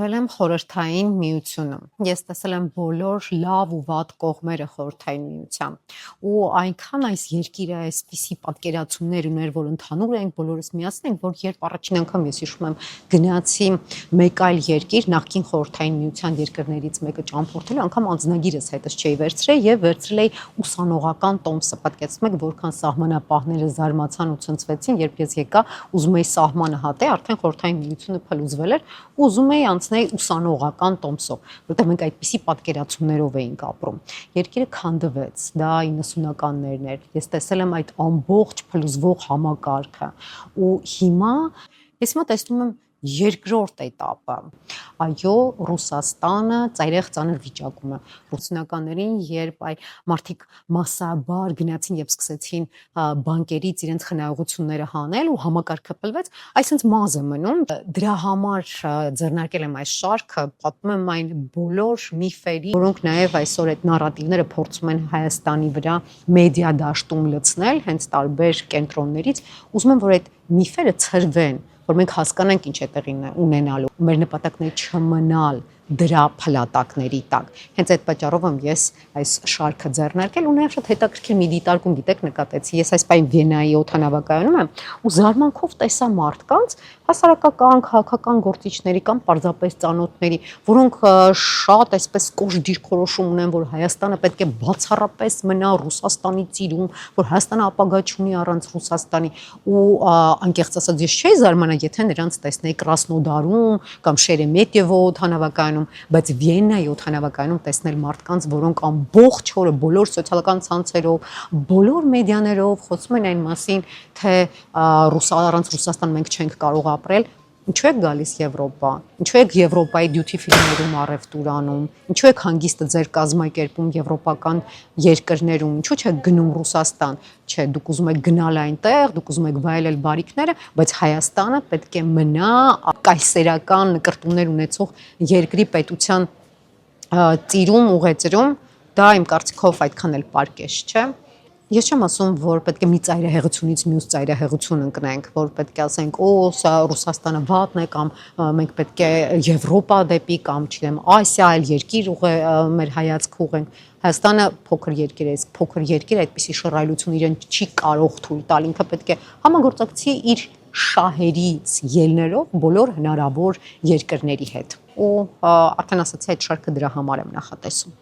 Անդամվել եմ խորհրդային միությունում։ Ես տեսել եմ բոլոր լավ ու վատ կողմերը խորհրդային միության։ Ու այնքան այս երկիրը այսպիսի պատկերացումներ ուներ, որ ընդհանուր ենք, բոլորս միասին ենք, որ երբ առաջին անգամ ես հիշում եմ գնացի մեկ այլ երկիր, նախկին խորհրդային միության երկրներից մեկը ճամփորդելու, անգամ անձնագիրս հետս չէի վերցրել եւ վերցրել էի ուսանողական տոմսը։ Պատկերացնում եք, որքան սահմանապահները զարմացան ու ցնցվեցին, երբ ես եկա, ուզում էի սահմանը հատել, արդեն խորհրդային միությունը փլուզվել էր, ուզում էի անցնել ուսանողական տոմսով, որտեղ մենք այդպիսի պատկերացումներով էինք ապրում։ Երկիրը քանդվեց, դա 90-ականներն էր։ Ես տեսել եմ այդ ամբողջ փլուզվող համակարգը ու հիմա ես հիմա տեսնում եմ երկրորդ էտապը։ Այո, Ռուսաստանը ծայրեղ ծանր վիճակում է։ 80-ականներին, երբ այ մարդիկ մասսաբար գնացին եւ սկսեցին բանկերից իրենց խնայողությունները հանել ու համակարգը փլվեց, այսինքն մազը մնում։ Դրա համար ձեռնարկել եմ այս շարքը, պատմում եմ այն բոլոր միֆերի, որոնք նաեւ այսօր այդ նարատիվները փորձում են Հայաստանի վրա մեդիա դաշտում լցնել, հենց տարբեր կենտրոններից։ Ուզում եմ, որ այդ միֆերը ցրվեն, որ մենք հասկանանք ինչ է տեղի ունենալու։ Մեր նպատակն է չմնալ դրա փլատակների տակ։ Հենց այդ պատճառով եմ ես այս շարքը ձեռնարկել ու նաև շատ հետաքրքիր մի դիտարկում, գիտեք, նկատեցի։ Ես այս պայն Վիեննայի օդանավակայանում եմ ու զարմանքով տեսա մարդկանց, հասարակական, քաղաքական գործիչների կամ պարզապես ծանոթների, որոնք շատ այսպես կոշտ դիրքորոշում ունեն, որ Հայաստանը պետք է բացառապես մնա Ռուսաստանի ծիրում, որ Հայաստանը ապագա չունի առանց Ռուսաստանի ու անկեղծ ասած ես չէի զարմանա, եթե նրանց տեսնեի Կրասնոդարում կամ Շերեմետյևո օդանավակայանում, բայց Վիեննայի օդանավակայանում տեսնել մարդկանց, որոնք ամբողջ օրը բոլոր սոցիալական ցանցերով, բոլոր մեդիաներով խոսում են այն մասին, թե առանց Ռուսաստան մենք չենք կարող ապրել։ Ինչու եք գալիս Եվրոպա։ Ինչու եք Եվրոպայի դյութի ֆրիներում առևտուր անում։ Ինչու եք հանգիստը ձեր կազմակերպում եվրոպական երկրներում։ Ինչու չեք գնում Ռուսաստան։ Չէ, դուք ուզում եք գնալ այնտեղ, դուք ուզում եք վայելել բարիքները, բայց Հայաստանը պետք է մնա կայսերական նկրտումներ ունեցող երկրի պետության ծիրում, ուղեծրում։ Դա իմ կարծիքով այդքան էլ պարկեշ չէ։ Ես չեմ ասում, որ պետք է մի ծայրահեղությունից մյուս ծայրահեղություն ընկնենք, որ պետք է ասենք, օ, սա Ռուսաստանը վատն է կամ մենք պետք է Եվրոպա դեպի կամ չգիտեմ, Ասիա, այլ երկիր մեր հայացքը ուղենք։ Հայաստանը փոքր երկիր է, իսկ փոքր երկիր այդպիսի շռայլություն իրեն չի կարող թույլ տալ, ինքը պետք է համագործակցի իր շահերից ելնելով բոլոր հնարավոր երկրների հետ։ Ու արդեն ասացի, այդ շարքը դրա համար եմ նախատեսում։